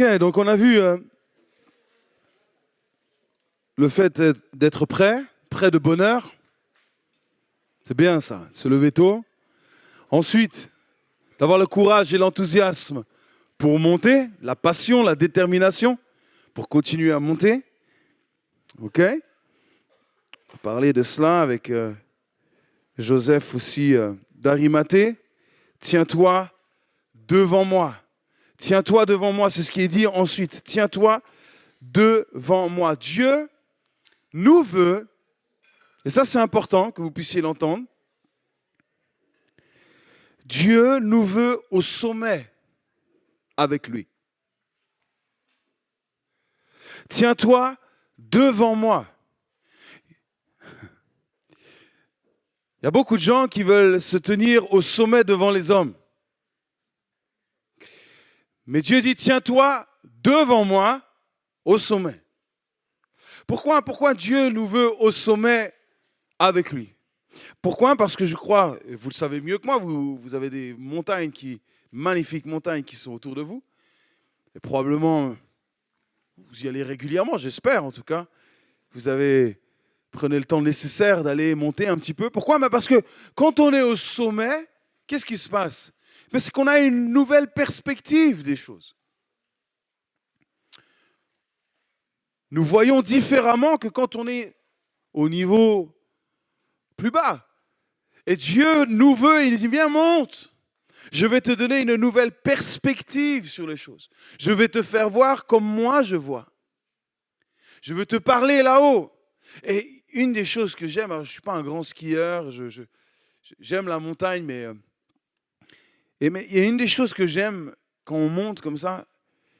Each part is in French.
Ok, donc on a vu le fait d'être prêt, prêt de bonheur. C'est bien ça, se lever tôt. Ensuite, d'avoir le courage et l'enthousiasme pour monter, la passion, la détermination pour continuer à monter. Ok? On va parler de cela avec Joseph aussi d'Arimathée. Tiens-toi devant moi. Tiens-toi devant moi, c'est ce qui est dit ensuite. Tiens-toi devant moi. Dieu nous veut, et ça c'est important que vous puissiez l'entendre, Dieu nous veut au sommet avec lui. Tiens-toi devant moi. Il y a beaucoup de gens qui veulent se tenir au sommet devant les hommes. Mais Dieu dit, tiens-toi devant moi au sommet. Pourquoi Dieu nous veut au sommet avec lui? Pourquoi? Parce que je crois, et vous le savez mieux que moi, vous avez des montagnes magnifiques montagnes qui sont autour de vous. Et probablement, vous y allez régulièrement, j'espère en tout cas. Prenez le temps nécessaire d'aller monter un petit peu. Pourquoi? Parce que quand on est au sommet, qu'est-ce qui se passe? C'est qu'on a une nouvelle perspective des choses. Nous voyons différemment que quand on est au niveau plus bas. Et Dieu nous veut, il dit, viens, monte. Je vais te donner une nouvelle perspective sur les choses. Je vais te faire voir comme moi je vois. Je veux te parler là-haut. Et une des choses que j'aime, alors je ne suis pas un grand skieur, j'aime la montagne, mais il y a une des choses que j'aime quand on monte comme ça,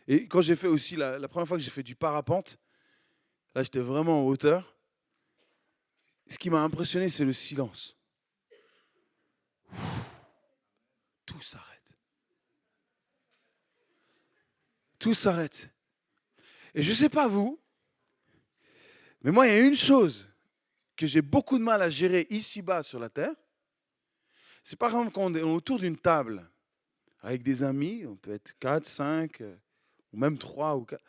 et quand j'ai fait aussi, la première fois que j'ai fait du parapente, là j'étais vraiment en hauteur, ce qui m'a impressionné, c'est le silence. Tout s'arrête. Tout s'arrête. Et je ne sais pas vous, mais moi, il y a une chose que j'ai beaucoup de mal à gérer ici-bas sur la terre. C'est par exemple quand on est autour d'une table avec des amis, on peut être 4, 5, ou même 3 ou 4.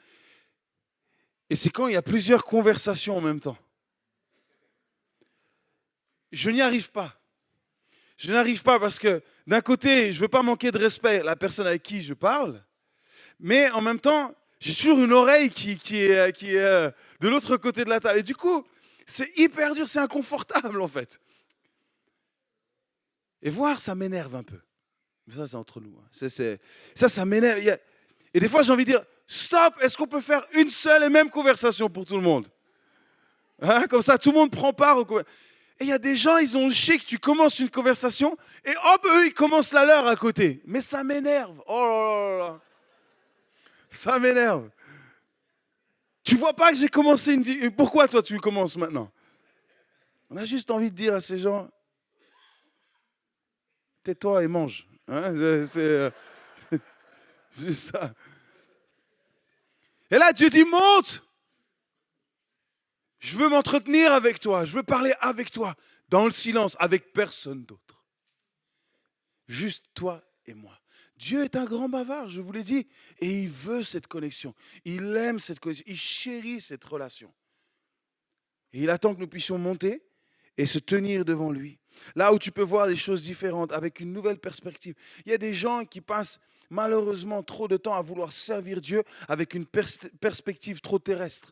Et c'est quand il y a plusieurs conversations en même temps. Je n'y arrive pas. Je n'arrive pas parce que d'un côté, je ne veux pas manquer de respect à la personne avec qui je parle, mais en même temps, j'ai toujours une oreille qui est de l'autre côté de la table. Et du coup, c'est hyper dur, c'est inconfortable en fait. Et voir, ça m'énerve un peu. Mais ça, c'est entre nous. Ça m'énerve. Et des fois, j'ai envie de dire, stop, est-ce qu'on peut faire une seule et même conversation pour tout le monde? Hein, comme ça, tout le monde prend part. Et il y a des gens, ils ont le chic, tu commences une conversation, et hop, eux, ils commencent la leur à côté. Mais ça m'énerve. Oh là là là. Ça m'énerve. Tu vois pas que j'ai commencé une... Pourquoi toi, tu commences maintenant? On a juste envie de dire à ces gens, tais-toi et mange. Hein, c'est juste ça. Et là, Dieu dit, monte. Je veux m'entretenir avec toi. Je veux parler avec toi. Dans le silence, avec personne d'autre. Juste toi et moi. Dieu est un grand bavard, je vous l'ai dit. Et il veut cette connexion. Il aime cette connexion. Il chérit cette relation. Et il attend que nous puissions monter et se tenir devant lui. Là où tu peux voir des choses différentes, avec une nouvelle perspective. Il y a des gens qui passent malheureusement trop de temps à vouloir servir Dieu avec une perspective trop terrestre.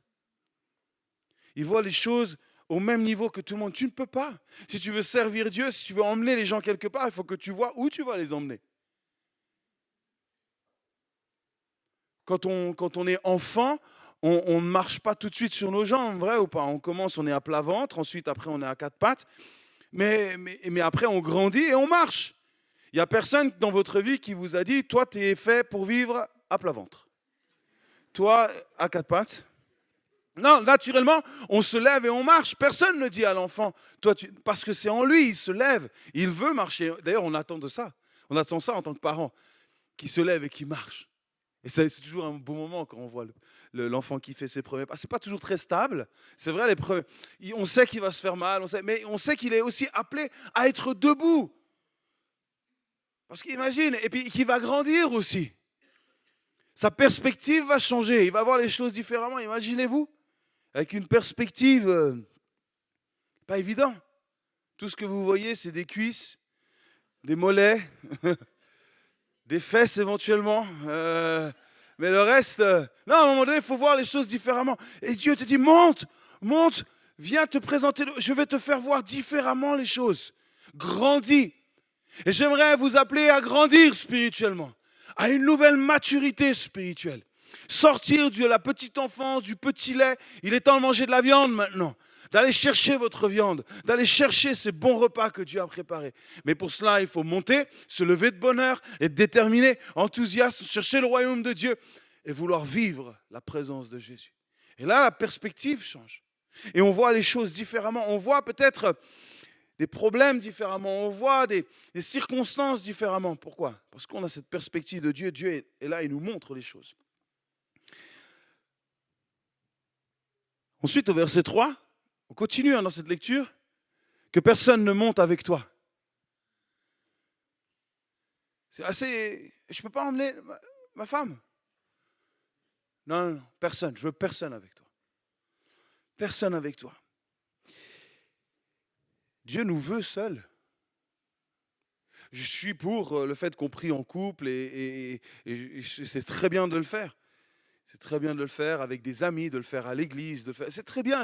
Ils voient les choses au même niveau que tout le monde. Tu ne peux pas. Si tu veux servir Dieu, si tu veux emmener les gens quelque part, il faut que tu vois où tu vas les emmener. Quand on est enfant, on ne marche pas tout de suite sur nos jambes, vrai ou pas? On commence, on est à plat ventre, ensuite après on est à quatre pattes, mais après on grandit et on marche. Il n'y a personne dans votre vie qui vous a dit, toi tu es fait pour vivre à plat ventre. Toi, à quatre pattes. Non, naturellement, on se lève et on marche. Personne ne dit à l'enfant, parce que c'est en lui, il se lève, il veut marcher. D'ailleurs, on attend de ça. On attend ça en tant que parent, qui se lève et qui marche. Et c'est toujours un beau moment quand on voit l'enfant qui fait ses premiers pas. C'est pas toujours très stable. C'est vrai, on sait qu'il va se faire mal, mais on sait qu'il est aussi appelé à être debout. Parce qu'imagine, et puis qu'il va grandir aussi. Sa perspective va changer. Il va voir les choses différemment. Imaginez-vous, avec une perspective pas évident. Tout ce que vous voyez, c'est des cuisses, des mollets, des fesses éventuellement. Mais le reste, non, à un moment donné, il faut voir les choses différemment. Et Dieu te dit, monte, monte, viens te présenter. Je vais te faire voir différemment les choses. Grandis. Et j'aimerais vous appeler à grandir spirituellement, à une nouvelle maturité spirituelle. Sortir de la petite enfance, du petit lait. Il est temps de manger de la viande maintenant. D'aller chercher votre viande, d'aller chercher ces bons repas que Dieu a préparés. Mais pour cela, il faut monter, se lever de bonne heure, être déterminé, enthousiaste, chercher le royaume de Dieu et vouloir vivre la présence de Jésus. Et là, la perspective change. Et on voit les choses différemment. On voit peut-être des problèmes différemment. On voit des circonstances différemment. Pourquoi ? Parce qu'on a cette perspective de Dieu. Dieu est là, il nous montre les choses. Ensuite, au verset 3, on continue dans cette lecture. Que personne ne monte avec toi. C'est assez... Je ne peux pas emmener ma femme. Non, non, non, personne. Je veux personne avec toi. Personne avec toi. Dieu nous veut seuls. Je suis pour le fait qu'on prie en couple et c'est très bien de le faire. C'est très bien de le faire avec des amis, de le faire à l'église. De le faire. C'est très bien.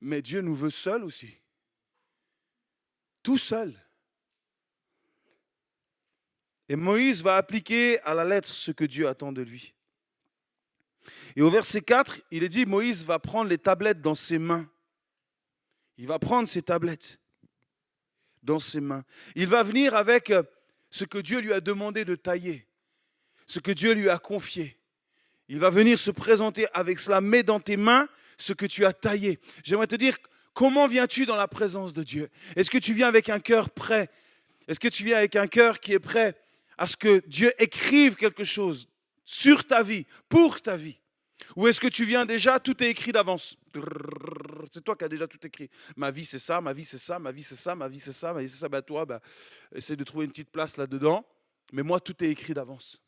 Mais Dieu nous veut seuls aussi. Tout seul. Et Moïse va appliquer à la lettre ce que Dieu attend de lui. Et au verset 4, il est dit, Moïse va prendre les tablettes dans ses mains. Il va prendre ces tablettes dans ses mains. Il va venir avec ce que Dieu lui a demandé de tailler, ce que Dieu lui a confié. Il va venir se présenter avec cela. Mets dans tes mains ce que tu as taillé. J'aimerais te dire, comment viens-tu dans la présence de Dieu ? Est-ce que tu viens avec un cœur prêt ? Est-ce que tu viens avec un cœur qui est prêt à ce que Dieu écrive quelque chose sur ta vie, pour ta vie ? Ou est-ce que tu viens déjà, tout est écrit d'avance ? C'est toi qui as déjà tout écrit. Ma vie c'est ça, ma vie c'est ça, ma vie c'est ça, ma vie c'est ça, ma vie c'est ça. Ben toi, essaie de trouver une petite place là-dedans. Mais moi, tout est écrit d'avance.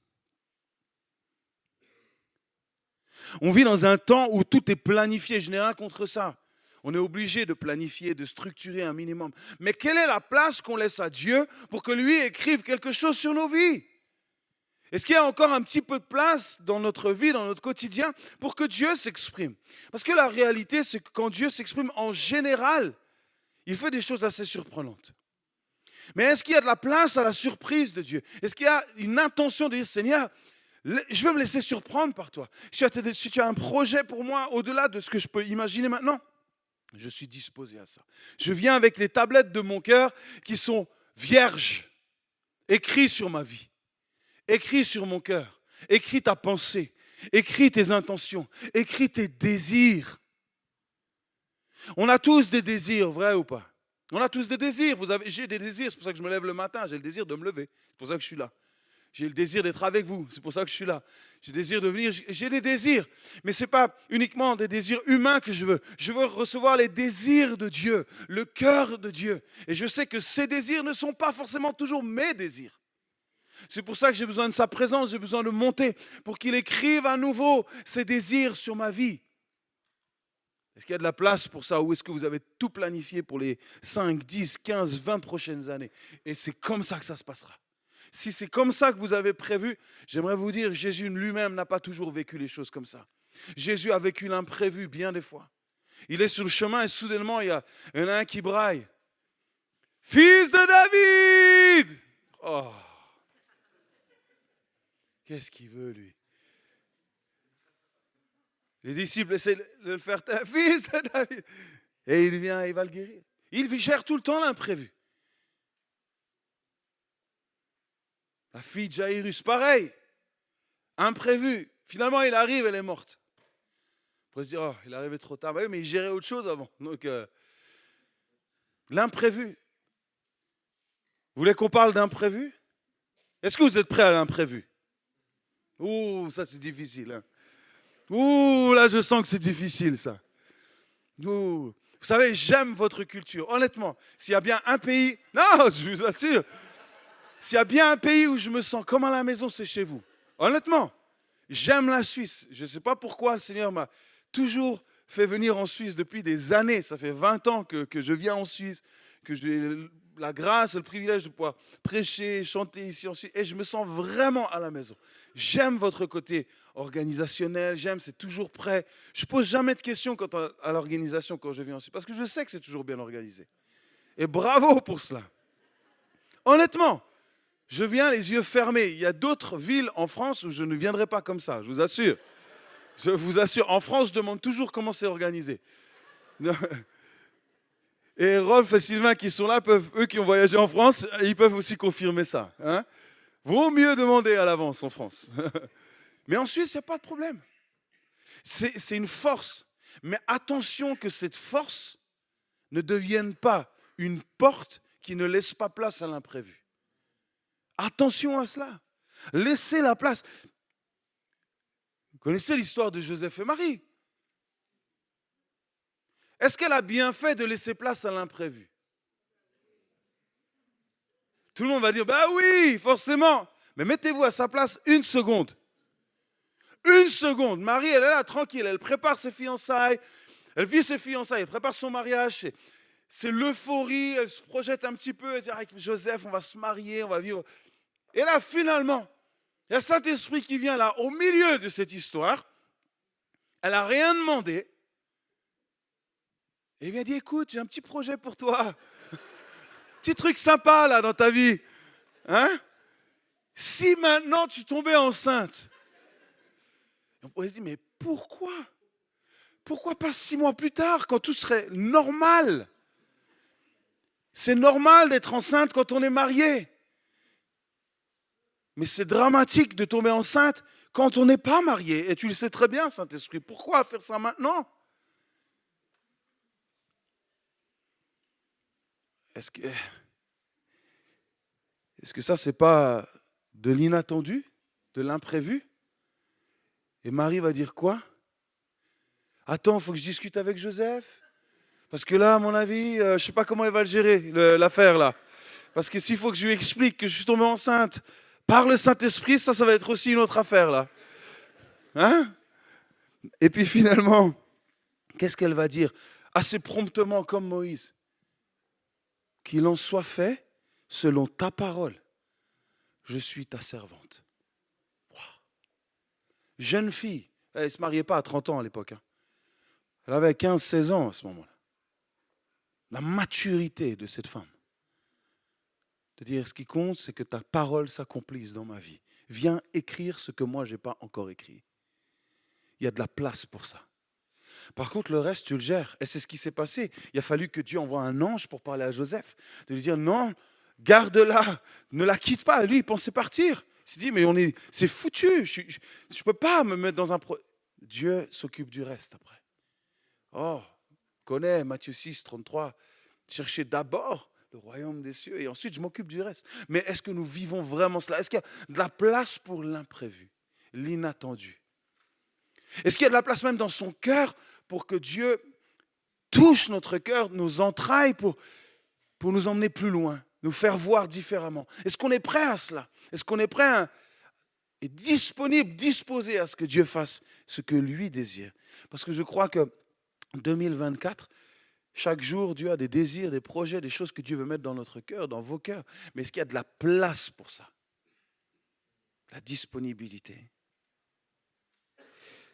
On vit dans un temps où tout est planifié. Je n'ai rien contre ça. On est obligé de planifier, de structurer un minimum. Mais quelle est la place qu'on laisse à Dieu pour que lui écrive quelque chose sur nos vies ? Est-ce qu'il y a encore un petit peu de place dans notre vie, dans notre quotidien, pour que Dieu s'exprime ? Parce que la réalité, c'est que quand Dieu s'exprime, en général, il fait des choses assez surprenantes. Mais est-ce qu'il y a de la place à la surprise de Dieu ? Est-ce qu'il y a une intention de dire, Seigneur, je veux me laisser surprendre par toi. Si tu as un projet pour moi, au-delà de ce que je peux imaginer maintenant, je suis disposé à ça. Je viens avec les tablettes de mon cœur qui sont vierges, écrites sur ma vie. Écris sur mon cœur, écris ta pensée, écris tes intentions, écris tes désirs. On a tous des désirs, vrai ou pas ? On a tous des désirs. J'ai des désirs, c'est pour ça que je me lève le matin, j'ai le désir de me lever, c'est pour ça que je suis là. J'ai le désir d'être avec vous, c'est pour ça que je suis là. J'ai le désir de venir, j'ai des désirs. Mais ce n'est pas uniquement des désirs humains que je veux. Je veux recevoir les désirs de Dieu, le cœur de Dieu. Et je sais que ces désirs ne sont pas forcément toujours mes désirs. C'est pour ça que j'ai besoin de sa présence, j'ai besoin de monter pour qu'il écrive à nouveau ses désirs sur ma vie. Est-ce qu'il y a de la place pour ça ou est-ce que vous avez tout planifié pour les 5, 10, 15, 20 prochaines années ? Et c'est comme ça que ça se passera. Si c'est comme ça que vous avez prévu, j'aimerais vous dire, Jésus lui-même n'a pas toujours vécu les choses comme ça. Jésus a vécu l'imprévu bien des fois. Il est sur le chemin et soudainement, il y en a un qui braille. « Fils de David !» Oh. Qu'est-ce qu'il veut, lui ? Les disciples essaient de le faire taire. Fils de David. Et il vient, il va le guérir. Il gère tout le temps l'imprévu. La fille de Jairus, pareil. Imprévu. Finalement, il arrive, elle est morte. On pourrait se dire, oh, il est arrivé trop tard. Bah oui, mais il gérait autre chose avant. Donc, l'imprévu. Vous voulez qu'on parle d'imprévu ? Est-ce que vous êtes prêts à l'imprévu ? Ouh, ça c'est difficile. Hein. Ouh, là je sens que c'est difficile ça. Ouh. Vous savez, j'aime votre culture. Honnêtement, s'il y a bien un pays... Non, je vous assure. S'il y a bien un pays où je me sens comme à la maison, c'est chez vous. Honnêtement. J'aime la Suisse. Je ne sais pas pourquoi le Seigneur m'a toujours fait venir en Suisse depuis des années. Ça fait 20 ans que je viens en Suisse, que j'ai la grâce et le privilège de pouvoir prêcher, chanter ici en Suisse. Et je me sens vraiment à la maison. J'aime votre côté organisationnel, c'est toujours prêt. Je ne pose jamais de questions quant à l'organisation quand je viens en Suisse, parce que je sais que c'est toujours bien organisé. Et bravo pour cela. Honnêtement, je viens les yeux fermés. Il y a d'autres villes en France où je ne viendrai pas comme ça, je vous assure. Je vous assure, en France, je demande toujours comment c'est organisé. Et Rolf et Sylvain qui sont là, eux qui ont voyagé en France, ils peuvent aussi confirmer ça. Hein. Vaut mieux demander à l'avance en France. Mais en Suisse, il n'y a pas de problème. C'est une force. Mais attention que cette force ne devienne pas une porte qui ne laisse pas place à l'imprévu. Attention à cela. Laissez la place. Vous connaissez l'histoire de Joseph et Marie. Est-ce qu'elle a bien fait de laisser place à l'imprévu? Tout le monde va dire, bah oui, forcément. Mais mettez-vous à sa place une seconde. Une seconde. Marie, elle est là, tranquille. Elle prépare ses fiançailles. Elle vit ses fiançailles. Elle prépare son mariage. C'est l'euphorie. Elle se projette un petit peu. Elle dit, avec Joseph, on va se marier, on va vivre. Et là, finalement, il y a Saint-Esprit qui vient là, au milieu de cette histoire. Elle n'a rien demandé. Et il vient dire, écoute, j'ai un petit projet pour toi. Petit truc sympa là dans ta vie. Hein? Si maintenant tu tombais enceinte. On pourrait se dire, mais pourquoi? Pourquoi pas 6 mois plus tard, quand tout serait normal? C'est normal d'être enceinte quand on est marié. Mais c'est dramatique de tomber enceinte quand on n'est pas marié. Et tu le sais très bien, Saint-Esprit. Pourquoi faire ça maintenant? Est-ce que ça, c'est pas de l'inattendu, de l'imprévu? Et Marie va dire quoi? Attends, il faut que je discute avec Joseph. Parce que là, à mon avis, je ne sais pas comment il va le gérer, l'affaire là. Parce que s'il faut que je lui explique que je suis tombé enceinte par le Saint-Esprit, ça va être aussi une autre affaire là. Hein? Et puis finalement, qu'est-ce qu'elle va dire? Assez promptement comme Moïse. Qu'il en soit fait selon ta parole. Je suis ta servante. Wow. Jeune fille. Elle ne se mariait pas à 30 ans à l'époque. Hein. Elle avait 15-16 ans à ce moment-là. La maturité de cette femme. De dire, ce qui compte, c'est que ta parole s'accomplisse dans ma vie. Viens écrire ce que moi, je n'ai pas encore écrit. Il y a de la place pour ça. Par contre, le reste, tu le gères. Et c'est ce qui s'est passé. Il a fallu que Dieu envoie un ange pour parler à Joseph. De lui dire, non, garde-la, ne la quitte pas. Lui, il pensait partir. Il s'est dit, mais c'est foutu. Je ne peux pas me mettre dans un... Dieu s'occupe du reste après. Oh, on connaît Matthieu 6, 33. Cherchez d'abord le royaume des cieux et ensuite je m'occupe du reste. Mais est-ce que nous vivons vraiment cela? Est-ce qu'il y a de la place pour l'imprévu, l'inattendu? Est-ce qu'il y a de la place même dans son cœur pour que Dieu touche notre cœur, nos entrailles pour nous emmener plus loin, nous faire voir différemment? Est-ce qu'on est prêt à cela? Est-ce qu'on est prêt et disponible, disposé à ce que Dieu fasse ce que lui désire? Parce que je crois que 2024, chaque jour, Dieu a des désirs, des projets, des choses que Dieu veut mettre dans notre cœur, dans vos cœurs. Mais est-ce qu'il y a de la place pour ça? La disponibilité.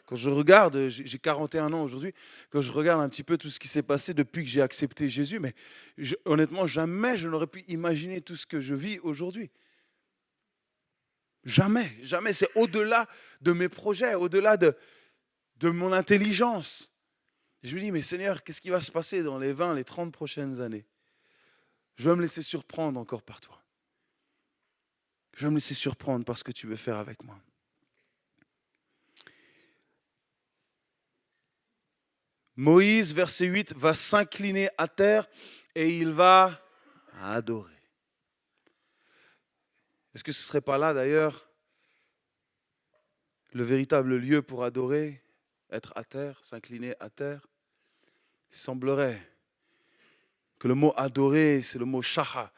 Quand je regarde, j'ai 41 ans aujourd'hui, quand je regarde un petit peu tout ce qui s'est passé depuis que j'ai accepté Jésus, mais honnêtement, jamais je n'aurais pu imaginer tout ce que je vis aujourd'hui. Jamais, jamais. C'est au-delà de mes projets, au-delà de mon intelligence. Et je me dis, mais Seigneur, qu'est-ce qui va se passer dans les 20, les 30 prochaines années? Je vais me laisser surprendre encore par toi. Je vais me laisser surprendre par ce que tu veux faire avec moi. Moïse, verset 8, va s'incliner à terre et il va adorer. Est-ce que ce ne serait pas là d'ailleurs le véritable lieu pour adorer, être à terre, s'incliner à terre? Il semblerait que le mot adorer, c'est le mot shaha,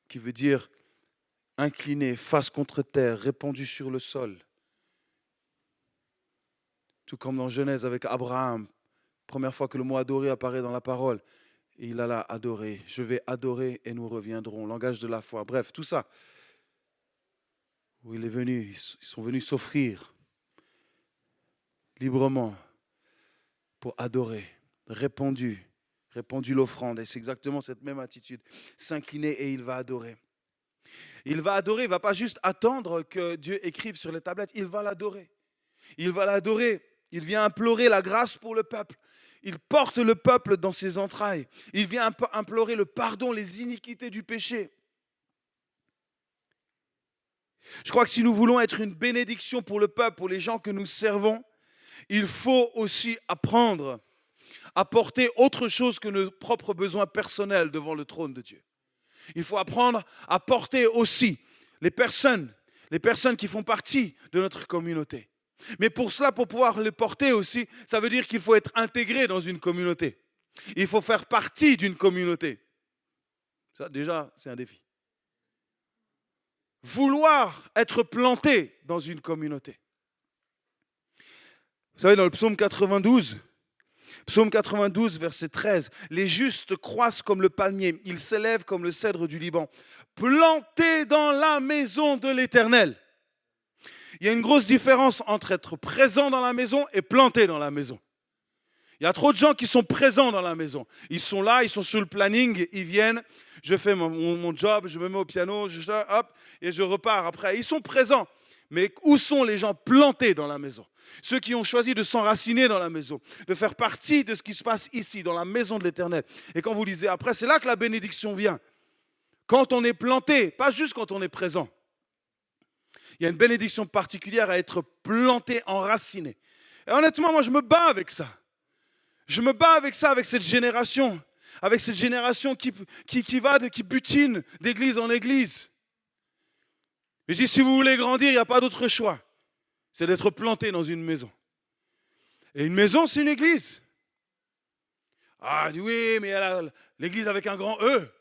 qui veut dire incliné, face contre terre, répandu sur le sol. Tout comme dans Genèse avec Abraham, première fois que le mot adorer apparaît dans la parole, et il alla adorer. Je vais adorer et nous reviendrons. Langage de la foi. Bref, tout ça. Où il est venu, ils sont venus s'offrir librement pour adorer, répandu l'offrande. Et c'est exactement cette même attitude. S'incliner et il va adorer. Il va adorer, il ne va pas juste attendre que Dieu écrive sur les tablettes, il va l'adorer. Il va l'adorer, il vient implorer la grâce pour le peuple. Il porte le peuple dans ses entrailles. Il vient implorer le pardon, les iniquités du péché. Je crois que si nous voulons être une bénédiction pour le peuple, pour les gens que nous servons, il faut aussi apprendre à porter autre chose que nos propres besoins personnels devant le trône de Dieu. Il faut apprendre à porter aussi les personnes qui font partie de notre communauté. Mais pour cela, pour pouvoir les porter aussi, ça veut dire qu'il faut être intégré dans une communauté. Il faut faire partie d'une communauté. Ça, déjà, c'est un défi. Vouloir être planté dans une communauté. Vous savez, dans le psaume 92, verset 13, les justes croissent comme le palmier, ils s'élèvent comme le cèdre du Liban, plantés dans la maison de l'Éternel. Il y a une grosse différence entre être présent dans la maison et planté dans la maison. Il y a trop de gens qui sont présents dans la maison. Ils sont là, ils sont sur le planning, ils viennent, je fais mon job, je me mets au piano, hop, et je repars après. Ils sont présents. Mais où sont les gens plantés dans la maison? Ceux qui ont choisi de s'enraciner dans la maison, de faire partie de ce qui se passe ici, dans la maison de l'Éternel. Et quand vous lisez après, c'est là que la bénédiction vient. Quand on est planté, pas juste quand on est présent. Il y a une bénédiction particulière à être planté, enraciné. Et honnêtement, moi, je me bats avec ça. Je me bats avec ça, avec cette génération qui butine d'église en église. Je dis, si vous voulez grandir, il n'y a pas d'autre choix. C'est d'être planté dans une maison. Et une maison, c'est une église. Ah, il dit oui, mais l'église avec un grand E.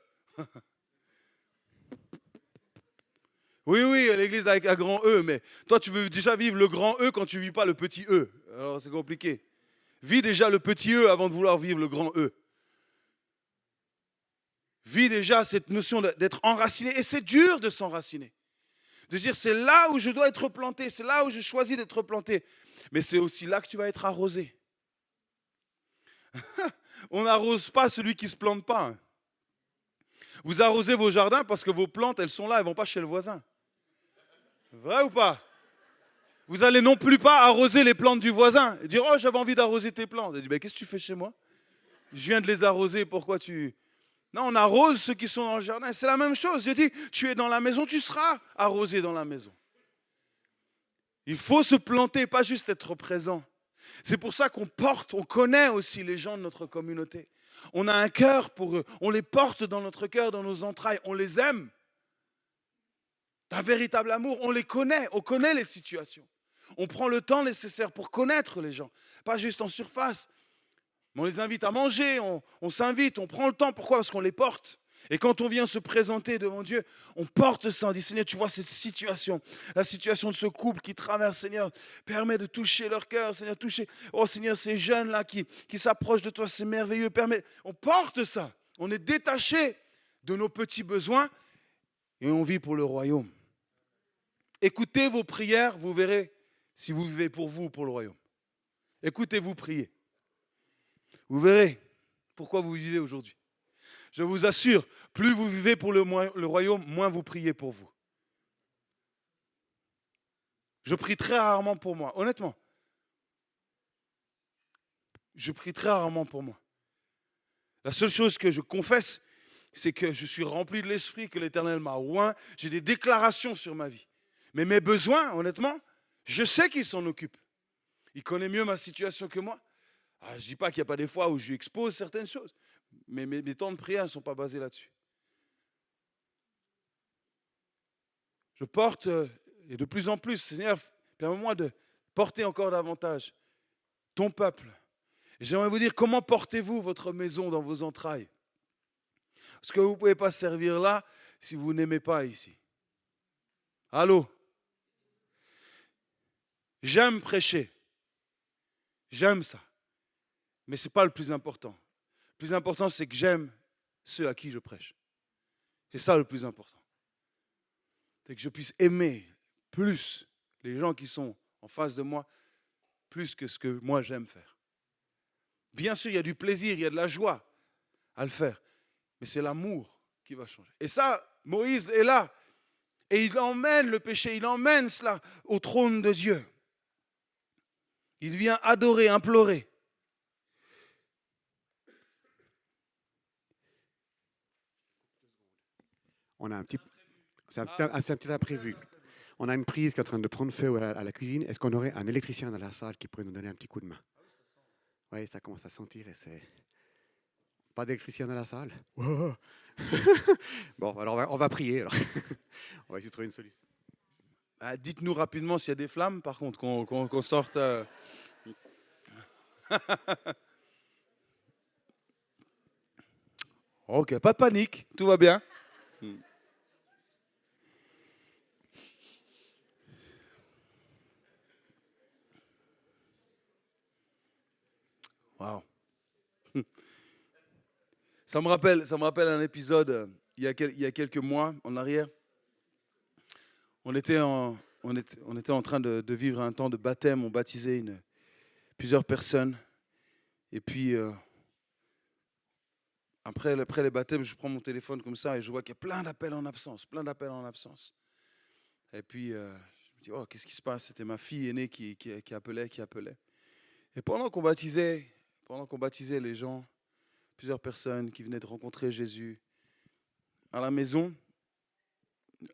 Oui, l'église avec un grand E, mais toi, tu veux déjà vivre le grand E quand tu ne vis pas le petit E. Alors, c'est compliqué. Vis déjà le petit E avant de vouloir vivre le grand E. Vis déjà cette notion d'être enraciné. Et c'est dur de s'enraciner. De dire, c'est là où je dois être planté, c'est là où je choisis d'être planté. Mais c'est aussi là que tu vas être arrosé. On n'arrose pas celui qui ne se plante pas. Vous arrosez vos jardins parce que vos plantes, elles sont là, elles ne vont pas chez le voisin. Vrai ou pas? Vous allez non plus pas arroser les plantes du voisin et dire, oh, j'avais envie d'arroser tes plantes. Il dit, qu'est-ce que tu fais chez moi? Je viens de les arroser, pourquoi tu... Non, on arrose ceux qui sont dans le jardin. C'est la même chose. Je dis, tu es dans la maison, tu seras arrosé dans la maison. Il faut se planter, pas juste être présent. C'est pour ça qu'on porte, on connaît aussi les gens de notre communauté. On a un cœur pour eux. On les porte dans notre cœur, dans nos entrailles. On les aime. Un véritable amour. On les connaît. On connaît les situations. On prend le temps nécessaire pour connaître les gens. Pas juste en surface. Mais on les invite à manger, on s'invite, on prend le temps. Pourquoi? Parce qu'on les porte. Et quand on vient se présenter devant Dieu, on porte ça. On dit, Seigneur, tu vois cette situation, la situation de ce couple qui traverse, Seigneur, permet de toucher leur cœur, Seigneur, toucher. Oh Seigneur, ces jeunes-là qui s'approchent de toi, c'est merveilleux. On porte ça. On est détaché de nos petits besoins et on vit pour le royaume. Écoutez vos prières, vous verrez si vous vivez pour vous ou pour le royaume. Écoutez-vous prier. Vous verrez pourquoi vous vivez aujourd'hui. Je vous assure, plus vous vivez pour le royaume, moins vous priez pour vous. Je prie très rarement pour moi, honnêtement. Je prie très rarement pour moi. La seule chose que je confesse, c'est que je suis rempli de l'esprit, que l'Éternel m'a oint. J'ai des déclarations sur ma vie. Mais mes besoins, honnêtement, je sais qu'il s'en occupe. Il connaît mieux ma situation que moi. Je ne dis pas qu'il n'y a pas des fois où je lui expose certaines choses, mais mes temps de prière ne sont pas basés là-dessus. Je porte, et de plus en plus, Seigneur, permets-moi de porter encore davantage ton peuple. Et j'aimerais vous dire, comment portez-vous votre maison dans vos entrailles? Parce que vous ne pouvez pas servir là si vous n'aimez pas ici. Allô? J'aime prêcher. J'aime ça. Mais ce n'est pas le plus important. Le plus important, c'est que j'aime ceux à qui je prêche. C'est ça le plus important. C'est que je puisse aimer plus les gens qui sont en face de moi, plus que ce que moi j'aime faire. Bien sûr, il y a du plaisir, il y a de la joie à le faire. Mais c'est l'amour qui va changer. Et ça, Moïse est là. Et il emmène le péché, il emmène cela au trône de Dieu. Il vient adorer, implorer. On a un petit, c'est un petit imprévu. On a une prise qui est en train de prendre feu à la cuisine. Est-ce qu'on aurait un électricien dans la salle qui pourrait nous donner un petit coup de main? Oui, ça commence à sentir et c'est... Pas d'électricien dans la salle? Wow. Bon, alors on va prier. Alors. On va essayer de trouver une solution. Dites-nous rapidement s'il y a des flammes, par contre, qu'on sorte... Ok, pas de panique, tout va bien. Wow. Ça me rappelle un épisode il y a quelques mois en arrière. On était en train de vivre un temps de baptême. On baptisait plusieurs personnes. Et puis, après les baptêmes, je prends mon téléphone comme ça et je vois qu'il y a plein d'appels en absence, plein d'appels en absence. Et puis, je me dis, oh, qu'est-ce qui se passe? C'était ma fille aînée qui appelait. Et pendant qu'on baptisait les gens, plusieurs personnes qui venaient de rencontrer Jésus, à la maison,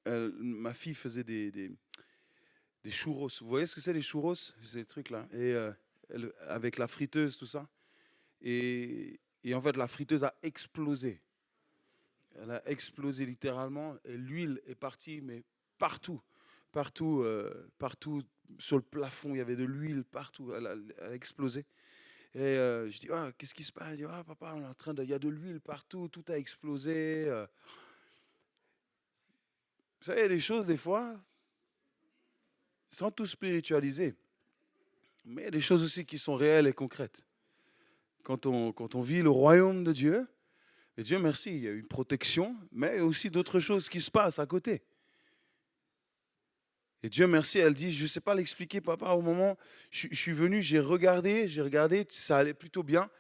ma fille faisait des churros. Vous voyez ce que c'est les churros? Ces trucs-là. Et avec la friteuse, tout ça. Et en fait, la friteuse a explosé. Elle a explosé littéralement. Et l'huile est partie, mais partout. Partout sur le plafond, il y avait de l'huile partout. Elle a explosé. Et je dis, ah, qu'est-ce qui se passe? Elle dit, ah, papa, il y a de l'huile partout, tout a explosé. Vous savez, les choses, des fois, sans tout spiritualiser, mais il y a des choses aussi qui sont réelles et concrètes. Quand on vit le royaume de Dieu, et Dieu merci, il y a une protection, mais il y a aussi d'autres choses qui se passent à côté. Et Dieu merci, elle dit, je ne sais pas l'expliquer, papa, au moment, je suis venu, j'ai regardé, ça allait plutôt bien.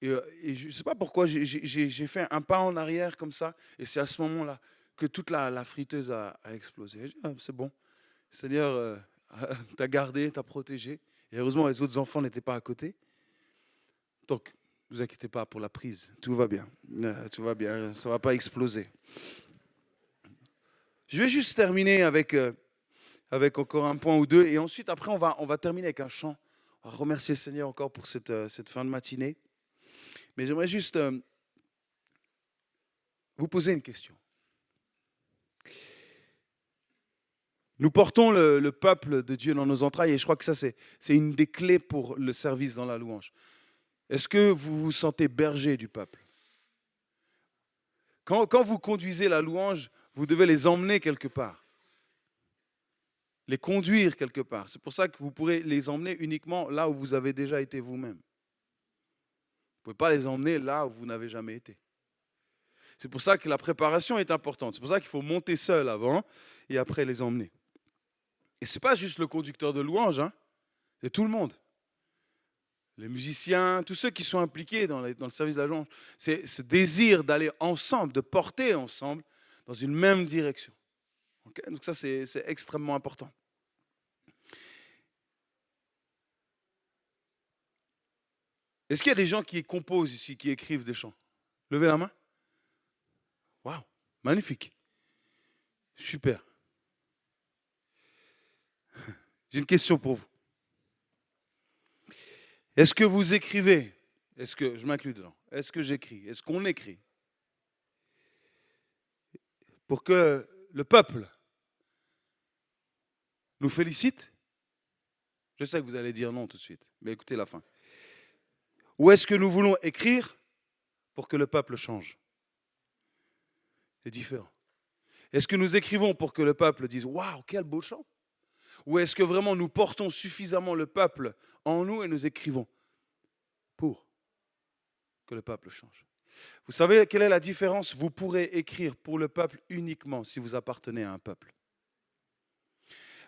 Et je ne sais pas pourquoi, j'ai fait un pas en arrière comme ça, et c'est à ce moment-là que toute la friteuse a explosé. Et je dis, ah, c'est bon, Seigneur, t'as gardé, t'as protégé. Et heureusement, les autres enfants n'étaient pas à côté. Donc, ne vous inquiétez pas pour la prise, tout va bien. Tout va bien, ça ne va pas exploser. Je vais juste terminer avec encore un point ou deux, et ensuite, après, on va terminer avec un chant. On va remercier le Seigneur encore pour cette fin de matinée. Mais j'aimerais juste vous poser une question. Nous portons le peuple de Dieu dans nos entrailles, et je crois que ça, c'est une des clés pour le service dans la louange. Est-ce que vous vous sentez berger du peuple? Quand vous conduisez la louange, vous devez les emmener quelque part, les conduire quelque part. C'est pour ça que vous pourrez les emmener uniquement là où vous avez déjà été vous-même. Vous ne pouvez pas les emmener là où vous n'avez jamais été. C'est pour ça que la préparation est importante. C'est pour ça qu'il faut monter seul avant et après les emmener. Et ce n'est pas juste le conducteur de louange, hein, c'est tout le monde. Les musiciens, tous ceux qui sont impliqués dans le service de la louange. C'est ce désir d'aller ensemble, de porter ensemble dans une même direction. Okay? Donc ça, c'est extrêmement important. Est-ce qu'il y a des gens qui composent ici, qui écrivent des chants? Levez la main. Waouh, magnifique. Super. J'ai une question pour vous. Est-ce que vous écrivez? Est-ce que je m'inclus dedans? Est-ce que j'écris? Est-ce qu'on écrit? Pour que le peuple nous félicite? Je sais que vous allez dire non tout de suite, mais écoutez la fin. Ou est-ce que nous voulons écrire pour que le peuple change? C'est différent. Est-ce que nous écrivons pour que le peuple dise « Waouh, quel beau chant » Ou est-ce que vraiment nous portons suffisamment le peuple en nous et nous écrivons pour que le peuple change? Vous savez quelle est la différence? Vous pourrez écrire pour le peuple uniquement si vous appartenez à un peuple.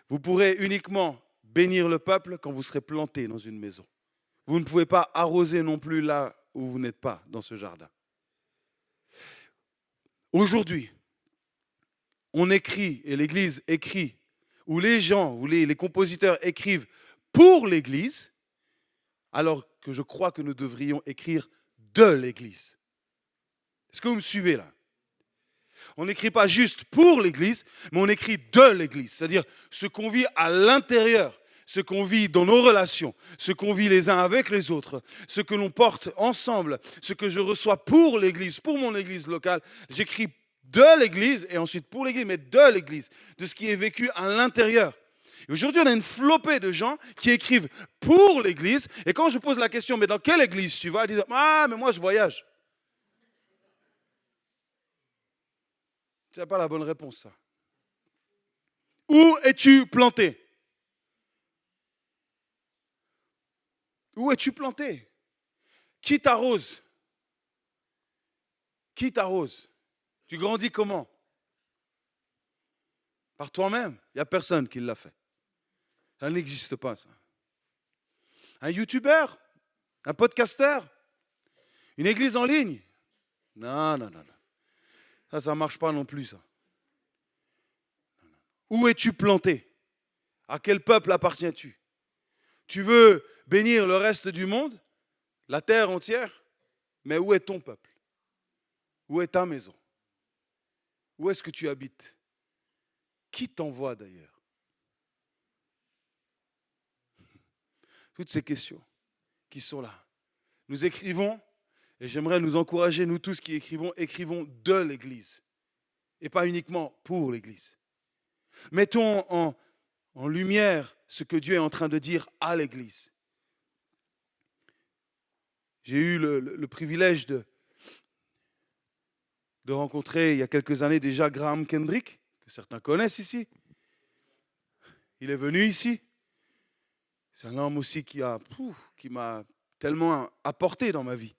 Vous pourrez uniquement bénir le peuple quand vous serez planté dans une maison. Vous ne pouvez pas arroser non plus là où vous n'êtes pas, dans ce jardin. Aujourd'hui, on écrit, et l'Église écrit, ou les gens, ou les compositeurs écrivent pour l'Église, alors que je crois que nous devrions écrire de l'Église. Est-ce que vous me suivez là? On n'écrit pas juste pour l'Église, mais on écrit de l'Église, c'est-à-dire ce qu'on vit à l'intérieur, ce qu'on vit dans nos relations, ce qu'on vit les uns avec les autres, ce que l'on porte ensemble, ce que je reçois pour l'Église, pour mon Église locale. J'écris de l'Église et ensuite pour l'Église, mais de l'Église, de ce qui est vécu à l'intérieur. Et aujourd'hui, on a une flopée de gens qui écrivent pour l'Église. Et quand je pose la question, mais dans quelle Église tu vas? Ils disent, ah, mais moi je voyage. Ce n'est pas la bonne réponse, ça. Où es-tu planté? Où es-tu planté? Qui t'arrose? Qui t'arrose? Tu grandis comment? Par toi-même. Il n'y a personne qui l'a fait. Ça n'existe pas, ça. Un youtubeur? Un podcasteur? Une église en ligne? Non, non, non, non. Ça ne marche pas non plus, ça. Où es-tu planté? À quel peuple appartiens-tu? Tu veux bénir le reste du monde, la terre entière, mais où est ton peuple? Où est ta maison? Où est-ce que tu habites? Qui t'envoie d'ailleurs? Toutes ces questions qui sont là. Nous écrivons, et j'aimerais nous encourager, nous tous qui écrivons, écrivons de l'Église, et pas uniquement pour l'Église. Mettons en lumière ce que Dieu est en train de dire à l'Église. J'ai eu le privilège de rencontrer il y a quelques années déjà Graham Kendrick, que certains connaissent ici. Il est venu ici. C'est un homme aussi qui m'a tellement apporté dans ma vie.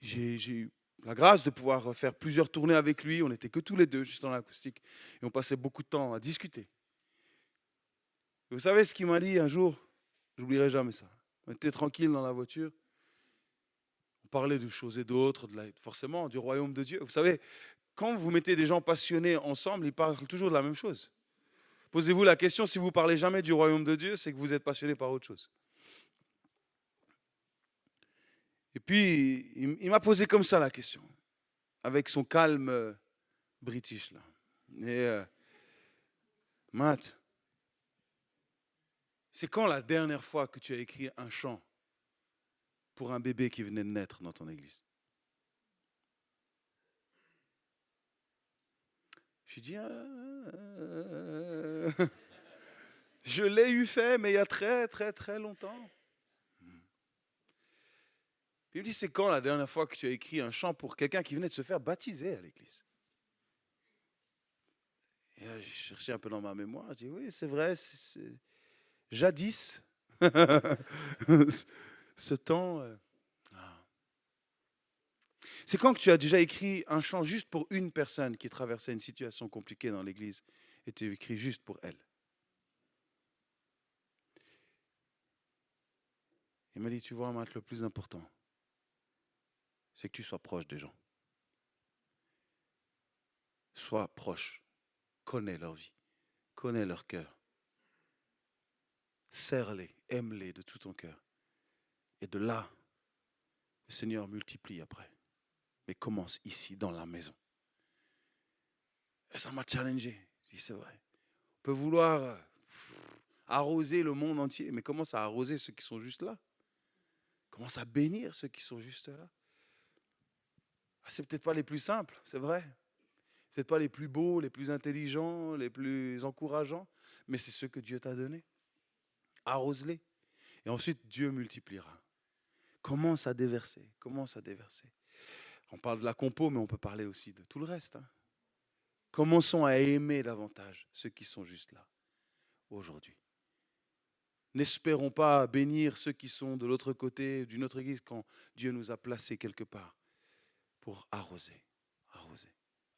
J'ai eu la grâce de pouvoir faire plusieurs tournées avec lui. On n'était que tous les deux, juste dans l'acoustique. Et on passait beaucoup de temps à discuter. Et vous savez ce qu'il m'a dit un jour? J'oublierai jamais ça. On était tranquille dans la voiture. On parlait de choses et d'autres, forcément, du royaume de Dieu. Vous savez, quand vous mettez des gens passionnés ensemble, ils parlent toujours de la même chose. Posez-vous la question, si vous ne parlez jamais du royaume de Dieu, c'est que vous êtes passionné par autre chose. Et puis, il m'a posé comme ça la question, avec son calme british. Là. Et Matt, c'est quand la dernière fois que tu as écrit un chant pour un bébé qui venait de naître dans ton église? Je dis, je l'ai eu fait, mais il y a très, très, très longtemps. Puis il me dit, c'est quand la dernière fois que tu as écrit un chant pour quelqu'un qui venait de se faire baptiser à l'église? Et là, j'ai cherché un peu dans ma mémoire, je dis, oui, c'est vrai, c'est jadis, ce temps. C'est quand que tu as déjà écrit un chant juste pour une personne qui traversait une situation compliquée dans l'église et tu as écrit juste pour elle? Il m'a dit, tu vois, Matt, le plus important, c'est que tu sois proche des gens. Sois proche, connais leur vie, connais leur cœur. Serre-les, aime-les de tout ton cœur. Et de là, le Seigneur multiplie après. Mais commence ici, dans la maison. Et ça m'a challengé. Je dis, c'est vrai. On peut vouloir arroser le monde entier, mais commence à arroser ceux qui sont juste là. Commence à bénir ceux qui sont juste là. C'est peut-être pas les plus simples, c'est vrai. Peut-être pas les plus beaux, les plus intelligents, les plus encourageants, mais c'est ceux que Dieu t'a donnés. Arrose-les. Et ensuite, Dieu multipliera. Commence à déverser, commence à déverser. On parle de la compo, mais on peut parler aussi de tout le reste. Commençons à aimer davantage ceux qui sont juste là, aujourd'hui. N'espérons pas bénir ceux qui sont de l'autre côté d'une autre église quand Dieu nous a placés quelque part pour arroser, arroser,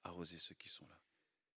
arroser ceux qui sont là.